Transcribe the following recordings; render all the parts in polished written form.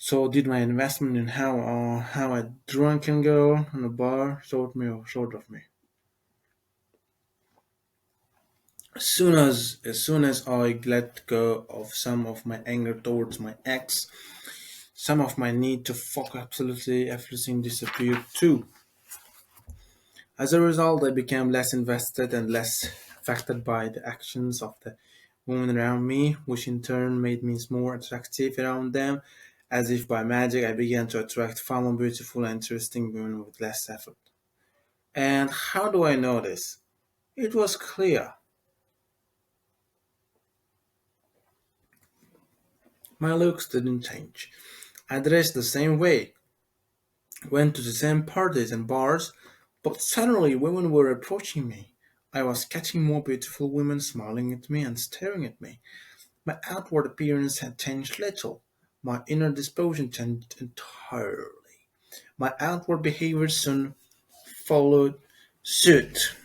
So did my investment in how a drunken girl in a bar short of me. As soon as I let go of some of my anger towards my ex, some of my need to fuck absolutely everything disappeared too. As a result, I became less invested and less affected by the actions of the women around me, which in turn made me more attractive around them. As if by magic, I began to attract far more beautiful and interesting women with less effort. And how do I know this? It was clear. My looks didn't change. I dressed the same way, went to the same parties and bars, but suddenly women were approaching me. I was catching more beautiful women smiling at me and staring at me. My outward appearance had changed little. My inner disposition changed entirely. My outward behavior soon followed suit.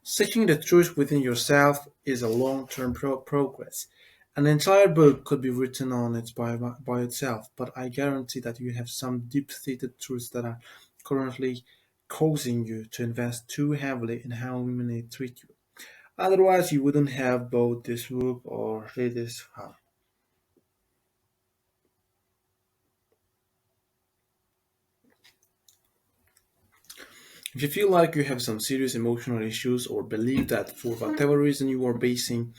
Seeking the truth within yourself is a long-term progress. An entire book could be written on it by itself, but I guarantee that you have some deep-seated truths that are currently causing you to invest too heavily in how women treat you. Otherwise, you wouldn't have bought this book or read this far. If you feel like you have some serious emotional issues or believe that for whatever reason you are basing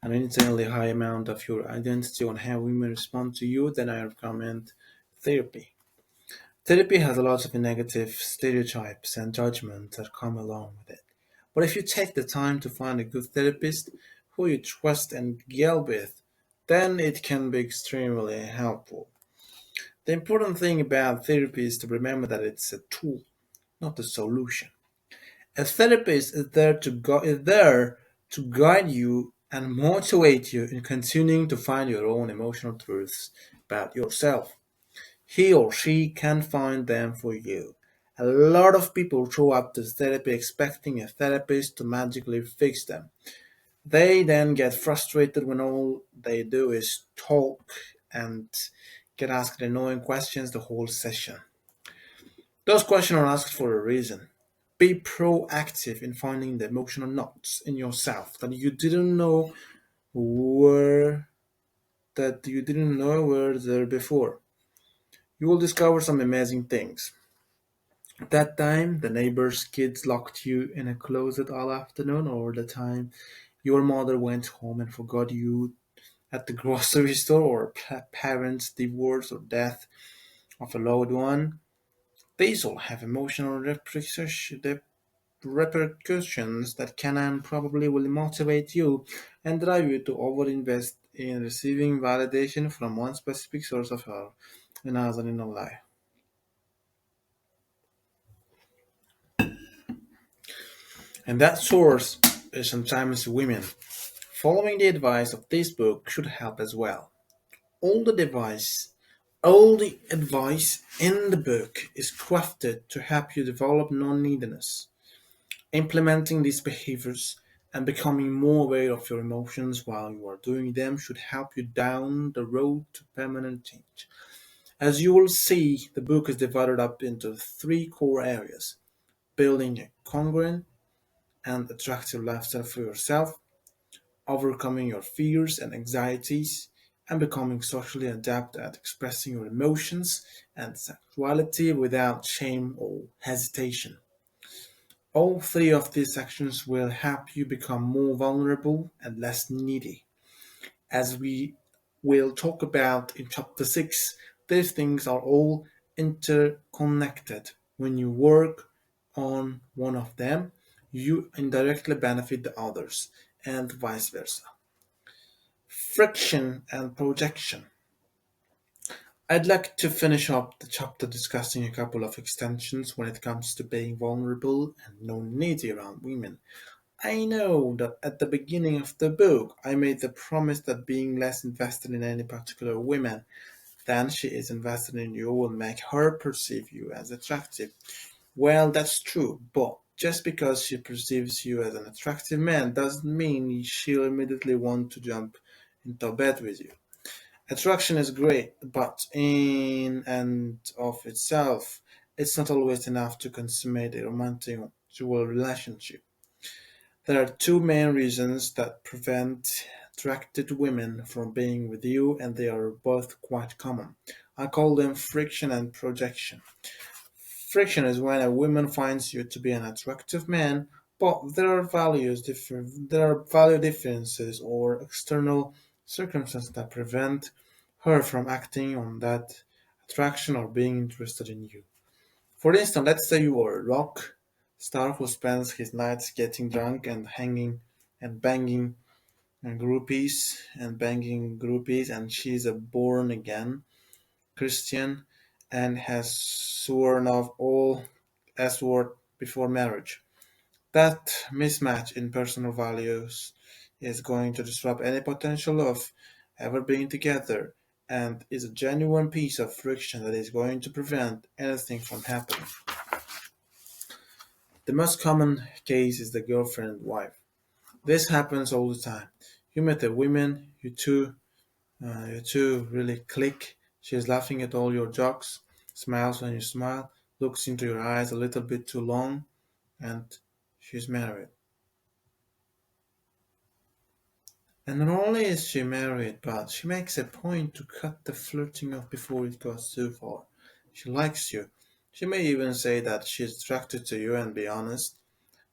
an insanely high amount of your identity on how women respond to you, then I recommend therapy. Therapy has a lot of negative stereotypes and judgments that come along with it. But if you take the time to find a good therapist who you trust and gel with, then it can be extremely helpful. The important thing about therapy is to remember that it's a tool, not a solution. A therapist is there to guide you and motivate you in continuing to find your own emotional truths about yourself. He or she can find them for you. A lot of people show up to therapy expecting a therapist to magically fix them. They then get frustrated when all they do is talk and get asked annoying questions the whole session. Those questions are asked for a reason. Be proactive in finding the emotional knots in yourself were that you didn't know were there before. You will discover some amazing things. That time the neighbor's kids locked you in a closet all afternoon, or the time your mother went home and forgot you at the grocery store, or parents' divorce or death of a loved one. These all have emotional repercussions that can and probably will motivate you and drive you to overinvest in receiving validation from one specific source of help another in a life. And that source is sometimes women. Following the advice of this book should help as well. All the advice, all the advice in the book is crafted to help you develop non-neediness. Implementing these behaviors and becoming more aware of your emotions while you are doing them should help you down the road to permanent change. As you will see, the book is divided up into three core areas: building a congruent and attractive lifestyle for yourself, overcoming your fears and anxieties, and becoming socially adept at expressing your emotions and sexuality without shame or hesitation. All three of these actions will help you become more vulnerable and less needy. As we will talk about in chapter 6, these things are all interconnected. When you work on one of them, you indirectly benefit the others, and vice versa. Friction and projection. I'd like to finish up the chapter discussing a couple of extensions when it comes to being vulnerable and non-needy around women. I know that at the beginning of the book I made the promise that being less invested in any particular woman than she is invested in you will make her perceive you as attractive. Well, that's true, but just because she perceives you as an attractive man doesn't mean she'll immediately want to jump into bed with you. Attraction is great, but in and of itself, it's not always enough to consummate a romantic sexual relationship. There are two main reasons that prevent attracted women from being with you, and they are both quite common. I call them friction and projection. Friction is when a woman finds you to be an attractive man, but there are value differences or external circumstances that prevent her from acting on that attraction or being interested in you. For instance, let's say you are a rock star who spends his nights getting drunk and hanging and banging groupies, and she's a born again Christian and has sworn off all S-word before marriage. That mismatch in personal values is going to disrupt any potential of ever being together and is a genuine piece of friction that is going to prevent anything from happening. The most common case is the girlfriend wife. This happens all the time. You met a woman, you two really click. She's laughing at all your jokes, smiles when you smile, looks into your eyes a little bit too long, and she's married. And not only is she married, but she makes a point to cut the flirting off before it goes too far. She likes you. She may even say that she's attracted to you and be honest,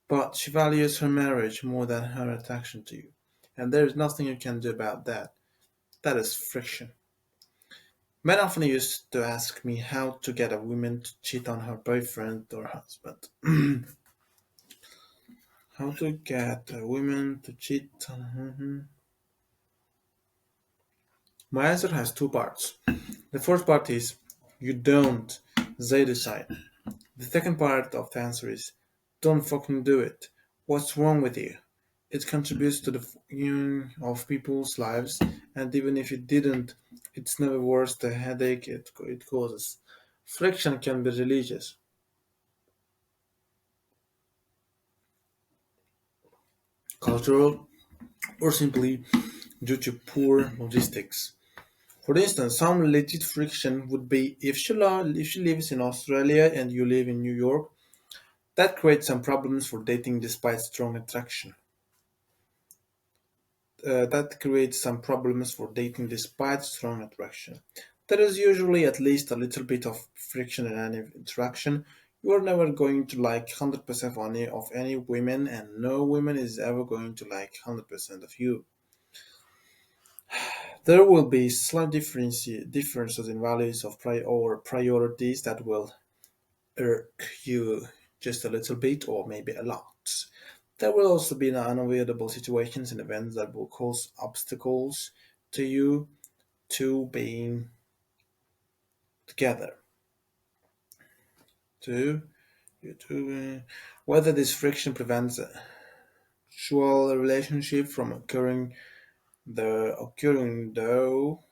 but she values her marriage more than her attraction to you. And there is nothing you can do about that. That is friction. Men often used to ask me how to get a woman to cheat on her boyfriend or husband. How to get a woman to cheat on. My answer has two parts. The first part is you don't, they decide. The second part of the answer is don't fucking do it. What's wrong with you? It contributes to the fucking of people's lives, and even if it didn't, it's never worth the headache it causes. Friction can be religious, cultural, or simply due to poor logistics. For instance, some legit friction would be if she lives in Australia and you live in New York, that creates some problems for dating despite strong attraction. That creates some problems for dating despite strong attraction. There is usually at least a little bit of friction in any interaction. You are never going to like 100% of any women, and no woman is ever going to like 100% of you. There will be slight differences in values of or priorities that will irk you just a little bit or maybe a lot. There will also be unavoidable situations and events that will cause obstacles to you two being together. To you two, whether this friction prevents a sexual relationship from occurring though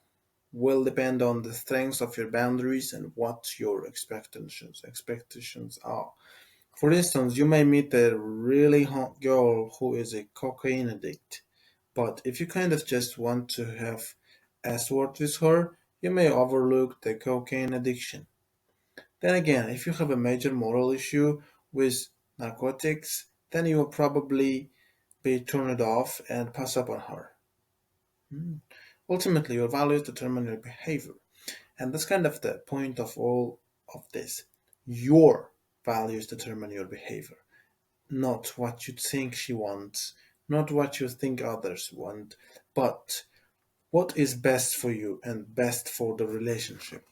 will depend on the strength of your boundaries and what your expectations are. For instance, you may meet a really hot girl who is a cocaine addict, but if you kind of just want to have a word with her, you may overlook the cocaine addiction. Then again, if you have a major moral issue with narcotics, then you will probably be turned off and pass up on her. Hmm. Ultimately, your values determine your behavior. And that's kind of the point of all of this. Your values determine your behavior, not what you think she wants, not what you think others want, but what is best for you and best for the relationship.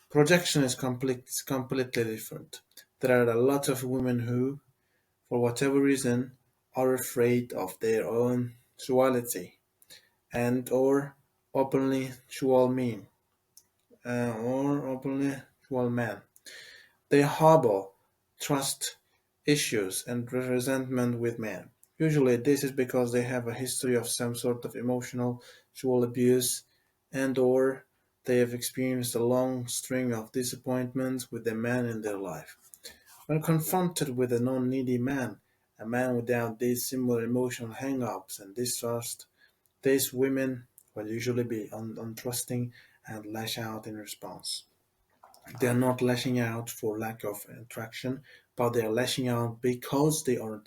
Projection is completely different. There are a lot of women who, for whatever reason, are afraid of their own sexuality and or openly sexual men or openly sexual men. They harbor trust issues and resentment with men. Usually this is because they have a history of some sort of emotional sexual abuse and or they have experienced a long string of disappointments with the man in their life. When confronted with a non-needy man, a man without these similar emotional hang-ups and distrust, these women will usually be untrusting and lash out in response. They are not lashing out for lack of attraction, but they are lashing out because they are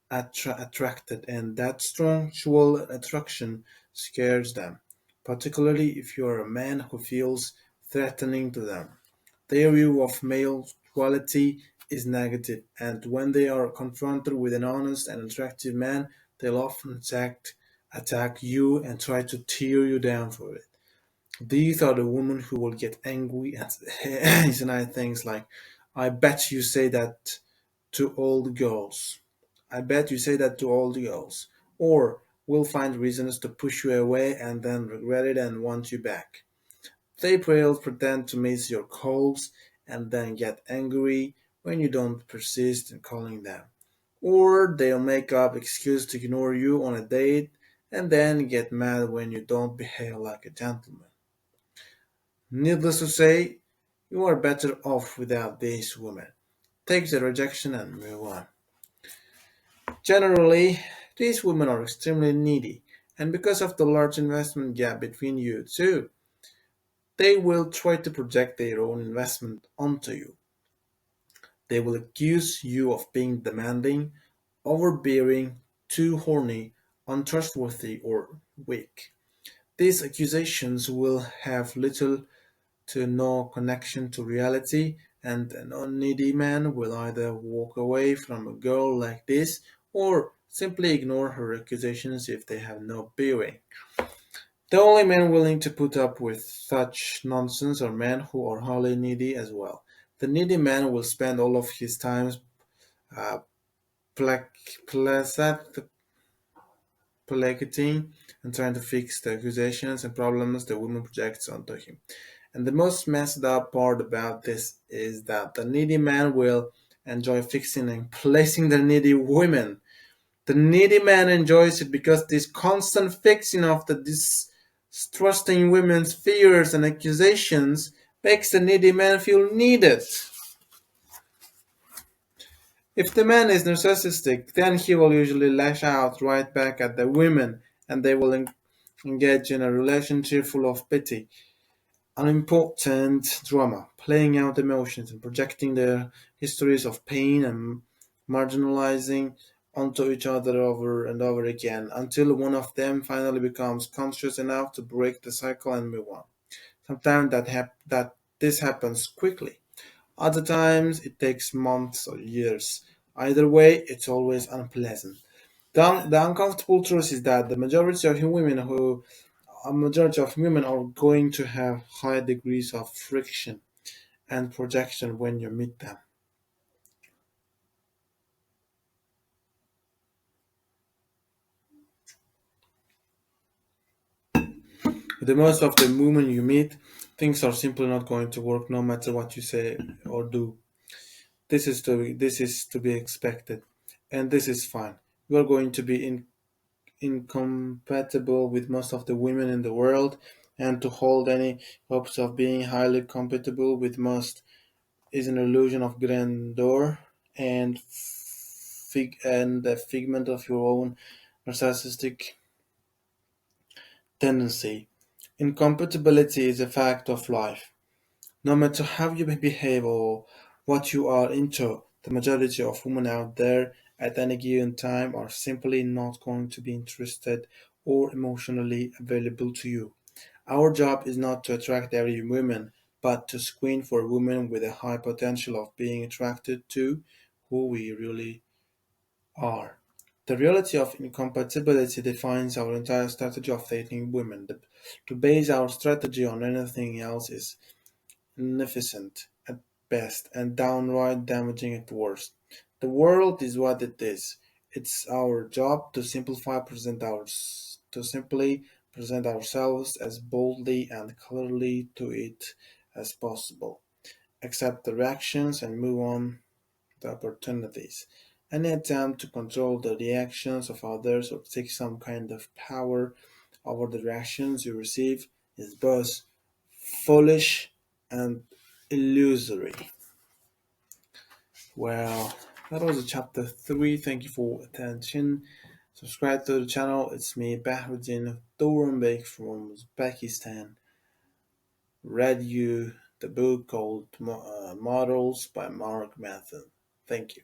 attracted, and that strong sexual attraction scares them, particularly if you are a man who feels threatening to them. Their view of male quality is negative, and when they are confronted with an honest and attractive man, they'll often attack you and try to tear you down for it. These are the women who will get angry and insinuate things like, I bet you say that to all the girls. I bet you say that to all the girls. Or will find reasons to push you away and then regret it and want you back. They will pretend to miss your calls and then get angry when you don't persist in calling them. Or they'll make up excuses to ignore you on a date and then get mad when you don't behave like a gentleman. Needless to say, you are better off without these women. Take the rejection and move on. Generally, these women are extremely needy, and because of the large investment gap between you two, they will try to project their own investment onto you. They will accuse you of being demanding, overbearing, too horny, untrustworthy, or weak. These accusations will have little to no connection to reality, and an unneedy man will either walk away from a girl like this or simply ignore her accusations if they have no bearing. The only men willing to put up with such nonsense are men who are highly needy as well. The needy man will spend all of his time uh, plac- placate- placating and trying to fix the accusations and problems the woman projects onto him. And the most messed up part about this is that the needy man will enjoy fixing and placing the needy women. The needy man enjoys it because this constant fixing of the distrusting women's fears and accusations makes the needy man feel needed. If the man is narcissistic, then he will usually lash out right back at the women and they will engage in a relationship full of pity, unimportant drama, playing out emotions and projecting their histories of pain and marginalizing onto each other over and over again until one of them finally becomes conscious enough to break the cycle and move on. Sometimes that this happens quickly. Other times it takes months or years. Either way, it's always unpleasant. The uncomfortable truth is that the majority of women are going to have high degrees of friction and projection when you meet them. With most of the women you meet, things are simply not going to work no matter what you say or do. This is to be expected, and this is fine. You are going to be incompatible with most of the women in the world, and to hold any hopes of being highly compatible with most is an illusion of grandeur and a figment of your own narcissistic tendency. Incompatibility is a fact of life. No matter how you behave or what you are into, the majority of women out there at any given time are simply not going to be interested or emotionally available to you. Our job is not to attract every woman, but to screen for women with a high potential of being attracted to who we really are. The reality of incompatibility defines our entire strategy of dating women. To base our strategy on anything else is inefficient at best and downright damaging at worst. The world is what it is. It's our job to simply present ourselves as boldly and clearly to it as possible. Accept the reactions and move on the opportunities. Any attempt to control the reactions of others or take some kind of power over the reactions you receive is both foolish and illusory. Well, that was chapter 3. Thank you for attention. Subscribe to the channel. It's me, Bahruddin Touranbek from Pakistan. Read you the book called Models by Mark Manson. Thank you.